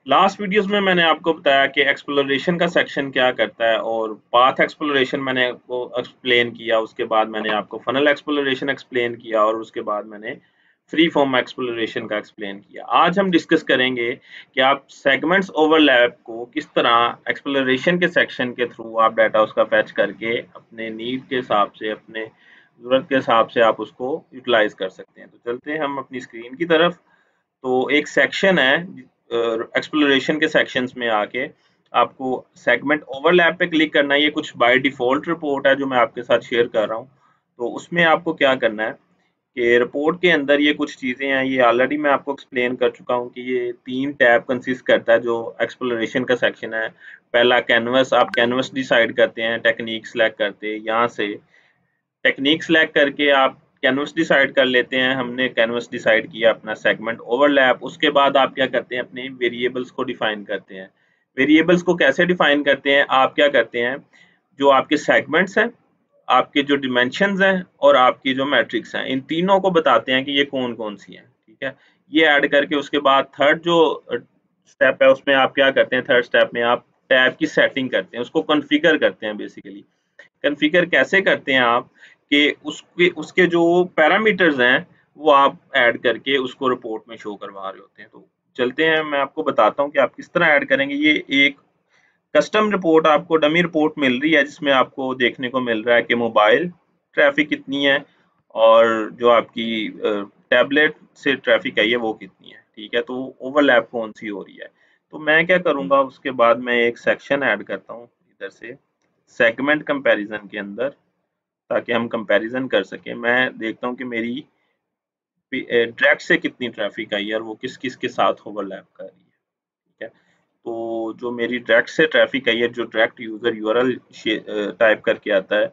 Last videos में मैंने आपको बताया कि एक्सप्लोरेशन का सेक्शन क्या करता है और पाथ एक्सप्लोरेशन मैंने आपको एक्सप्लेन किया, उसके बाद मैंने आपको फनल एक्सप्लोरेशन एक्सप्लेन किया और उसके बाद मैंने फ्री फॉर्म एक्सप्लोरेशन का एक्सप्लेन किया। आज हम डिस्कस करेंगे कि आप सेगमेंट्स ओवरलैप को किस तरह एक्सप्लोरेशन के सेक्शन के थ्रू आप डाटा उसका फैच करके अपने नीड के हिसाब से, अपने ज़रूरत के हिसाब से आप उसको यूटिलाइज कर सकते हैं। तो चलते हैं हम अपनी स्क्रीन की तरफ। तो एक सेक्शन है एक्सप्लोरेशन के सेक्शंस में आके आपको सेगमेंट ओवरलैप पे क्लिक करना है। ये कुछ बाय डिफ़ॉल्ट रिपोर्ट है जो मैं आपके साथ शेयर कर रहा हूँ। तो उसमें आपको क्या करना है कि रिपोर्ट के अंदर ये कुछ चीज़ें हैं, ये ऑलरेडी मैं आपको एक्सप्लेन कर चुका हूँ कि ये 3 टैब कंसिस्ट करता है जो एक्सप्लोरेशन का सेक्शन है। पहला कैनवस, आप कैनवस डिसाइड करते हैं, टेक्नीक सेलेक्ट करते हैं, यहाँ से टेक्नीक सेलेक्ट करके आप कैनवस डिसाइड कर लेते हैं। हमने कैनवस डिसाइड किया अपना सेगमेंट ओवरलैप। उसके बाद आप क्या करते हैं, अपने वेरिएबल्स को डिफाइन करते हैं। वेरिएबल्स को कैसे डिफाइन करते हैं, आप क्या करते हैं, जो आपके सेगमेंट्स हैं, आपके जो डिमेंशंस हैं और आपकी जो मैट्रिक्स हैं, इन तीनों को बताते हैं कि ये कौन कौन सी हैं। ठीक है, ये ऐड करके उसके बाद थर्ड जो स्टेप है उसमें आप क्या करते हैं, थर्ड स्टेप में आप टैब की सेटिंग करते हैं, उसको कॉन्फ़िगर करते हैं। बेसिकली कॉन्फ़िगर कैसे करते हैं आप कि उसके उसके जो पैरामीटर्स हैं वो आप ऐड करके उसको रिपोर्ट में शो करवा रहे होते हैं। तो चलते हैं, मैं आपको बताता हूँ कि आप किस तरह ऐड करेंगे। ये एक कस्टम रिपोर्ट, आपको डमी रिपोर्ट मिल रही है जिसमें आपको देखने को मिल रहा है कि मोबाइल ट्रैफिक कितनी है और जो आपकी टैबलेट से ट्रैफिक आई है वो कितनी है। ठीक है, तो ओवरलैप कौन सी हो रही है। तो मैं क्या करूँगा, उसके बाद मैं एक सेक्शन ऐड करता हूँ इधर से सेगमेंट कंपैरिजन के अंदर, ताकि हम कंपैरिजन कर सकें। मैं देखता हूँ कि मेरी डायरेक्ट से कितनी ट्रैफिक आई है और वो किस किस के साथ ओवरलैप कर रही है। ठीक है, तो जो मेरी डायरेक्ट से ट्रैफिक आई है, जो डायरेक्ट यूजर यूआरएल टाइप करके आता है,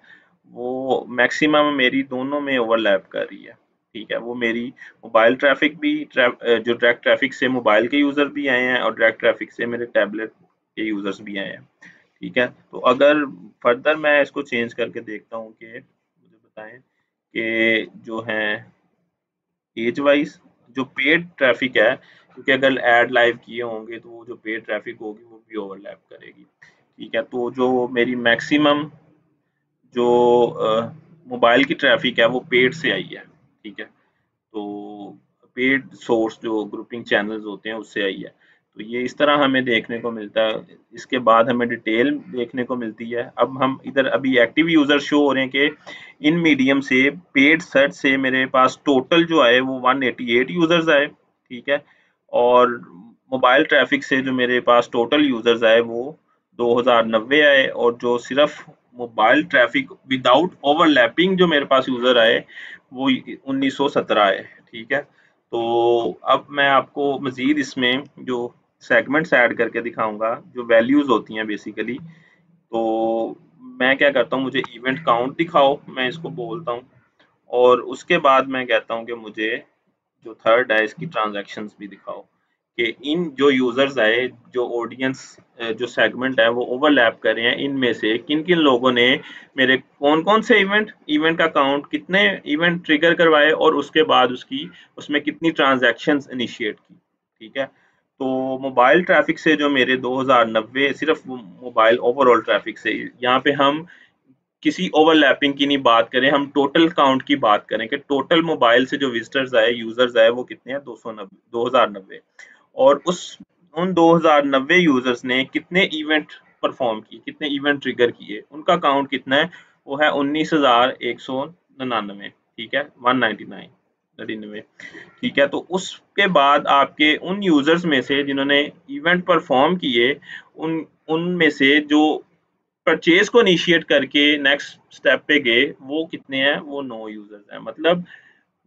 वो मैक्सिमम मेरी दोनों में ओवरलैप कर रही है। ठीक है, वो मेरी मोबाइल ट्रैफिक भी जो डायरेक्ट ट्रैफिक से मोबाइल के यूजर भी आए हैं और डायरेक्ट ट्रैफिक से मेरे टैबलेट के यूजर्स भी आए हैं। ठीक है, तो अगर फर्दर मैं इसको चेंज करके देखता हूँ कि मुझे बताएं कि जो है एज वाइज जो पेड ट्रैफिक है, क्योंकि अगर ऐड लाइव किए होंगे तो वो जो पेड ट्रैफिक होगी वो भी ओवरलैप करेगी। ठीक है, तो जो मेरी मैक्सिमम जो मोबाइल की ट्रैफिक है वो पेड से आई है। ठीक है, तो पेड सोर्स जो ग्रुपिंग चैनल्स होते हैं उससे आई है। तो ये इस तरह हमें देखने को मिलता है। इसके बाद हमें डिटेल देखने को मिलती है। अब हम इधर अभी एक्टिव यूजर शो हो रहे हैं कि इन मीडियम से पेड सर्च से मेरे पास टोटल जो आए वो 188 यूजर्स आए। ठीक है, और मोबाइल ट्रैफिक से जो मेरे पास टोटल यूजर्स आए वो 2090 आए, और जो सिर्फ मोबाइल ट्रैफिक विदाउट ओवरलैपिंग जो मेरे पास यूजर आए वो 1917 आए। ठीक है, तो अब मैं आपको मजीद इसमें जो सेगमेंट्स ऐड करके दिखाऊंगा, जो वैल्यूज होती हैं बेसिकली। तो मैं क्या करता हूँ, मुझे इवेंट काउंट दिखाओ, मैं इसको बोलता हूँ, और उसके बाद मैं कहता हूँ कि मुझे जो थर्ड है इसकी ट्रांजैक्शंस भी दिखाओ कि इन जो यूजर्स आए, जो ऑडियंस जो सेगमेंट है वो ओवरलैप कर रहे हैं, इनमें से किन किन लोगों ने मेरे कौन कौन से इवेंट का काउंट, कितने इवेंट ट्रिगर करवाए और उसके बाद उसकी उसमें कितनी ट्रांजैक्शंस इनिशिएट की। ठीक है, तो मोबाइल ट्रैफिक से जो मेरे 2090 सिर्फ मोबाइल ओवरऑल ट्रैफिक से, यहाँ पे हम किसी ओवरलैपिंग की नहीं बात करें, हम टोटल काउंट की बात करें कि टोटल मोबाइल से जो विजिटर्स आए, यूजर्स आए, वो कितने हैं, 290 2090। और उस उन 2090 यूजर्स ने कितने इवेंट परफॉर्म किए, कितने इवेंट ट्रिगर किए, उनका काउंट कितना है, वो है 19,199। ठीक है, 199। ठीक है, तो उसके बाद आपके उन यूजर्स में से जिन्होंने इवेंट परफॉर्म किए, उन उनमें से जो परचेज को इनिशिएट करके नेक्स्ट स्टेप पे गए वो कितने हैं, वो 9 यूजर्स हैं। मतलब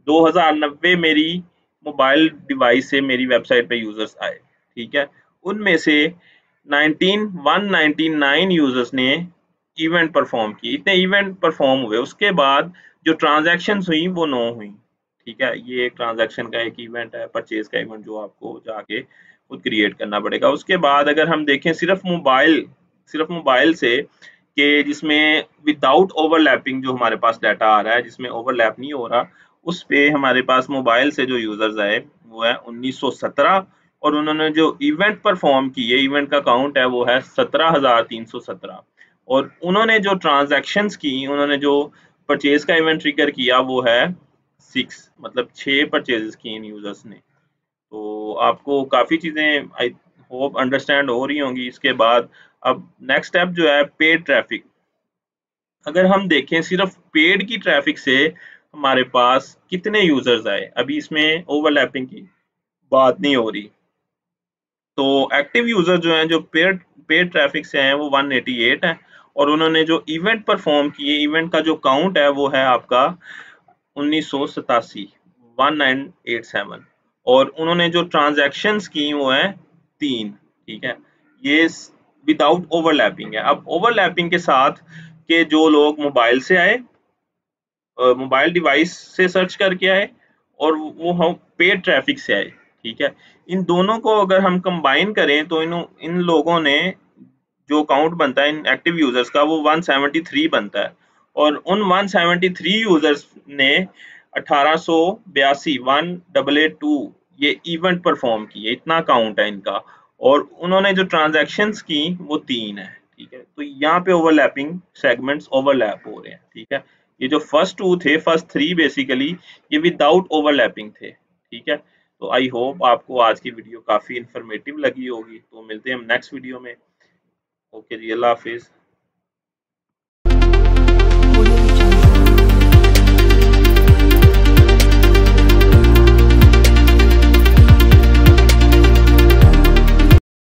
2090 मेरी मोबाइल डिवाइस से मेरी वेबसाइट पे यूजर्स आए। ठीक है, उनमें से 199 यूजर्स ने इवेंट परफॉर्म की, इतने इवेंट परफॉर्म हुए। उसके बाद जो ट्रांजैक्शन हुई वो 9 हुई। ठीक है, ये एक ट्रांजैक्शन का एक इवेंट है, परचेज का इवेंट, जो आपको जाके खुद क्रिएट करना पड़ेगा। उसके बाद अगर हम देखें सिर्फ मोबाइल से कि जिसमें विदाउट ओवरलैपिंग जो हमारे पास डाटा आ रहा है, जिसमें ओवरलैप नहीं हो रहा, उस पे हमारे पास मोबाइल से जो यूजर्स आए वो है 1917, और उन्होंने जो इवेंट परफॉर्म किए, इवेंट का काउंट है वो है 17,317। और उन्होंने जो ट्रांजैक्शंस की, उन्होंने जो परचेज का इवेंट ट्रिगर किया वो है 6, मतलब 6 परचेजेस की इन यूजर्स ने। तो आपको काफ़ी चीज़ें आई होप अंडरस्टैंड हो रही होंगी। इसके बाद अब नेक्स्ट स्टेप जो है पेड ट्रैफिक। अगर हम देखें सिर्फ पेड की ट्रैफिक से हमारे पास कितने यूजर्स आए, अभी इसमें ओवरलैपिंग की बात नहीं हो रही। तो एक्टिव यूजर जो हैं, जो पेड पेड ट्रैफिक से हैं, वो 188 है। और उन्होंने जो इवेंट परफॉर्म किए, इवेंट का जो काउंट है वो है आपका 1987, 1987। और उन्होंने जो ट्रांजैक्शंस की वो है 3। ठीक है, ये विदाउट ओवरलैपिंग है। अब ओवरलैपिंग के साथ के जो लोग मोबाइल से आए, मोबाइल डिवाइस से सर्च करके आए, और वो हम पेड ट्रैफिक से आए। ठीक है, इन दोनों को अगर हम कंबाइन करें तो इन लोगों ने जो काउंट बनता है इन एक्टिव यूजर्स का वो 173 बनता है। और उन 173 यूजर्स ने 1882 1882 ये इवेंट परफॉर्म किए, इतना काउंट है इनका। और उन्होंने जो ट्रांजैक्शंस की वो 3 है। ठीक है, तो यहाँ पे ओवरलैपिंग सेगमेंट्स ओवरलैप हो रहे हैं। ठीक है, ये जो फर्स्ट 2 थे, फर्स्ट 3 बेसिकली ये विदाउट ओवरलैपिंग थे। ठीक है, तो आई होप आपको आज की वीडियो काफी इंफॉर्मेटिव लगी होगी। तो मिलते हैं हम नेक्स्ट वीडियो में। ओके जी, अल्लाह हाफिज।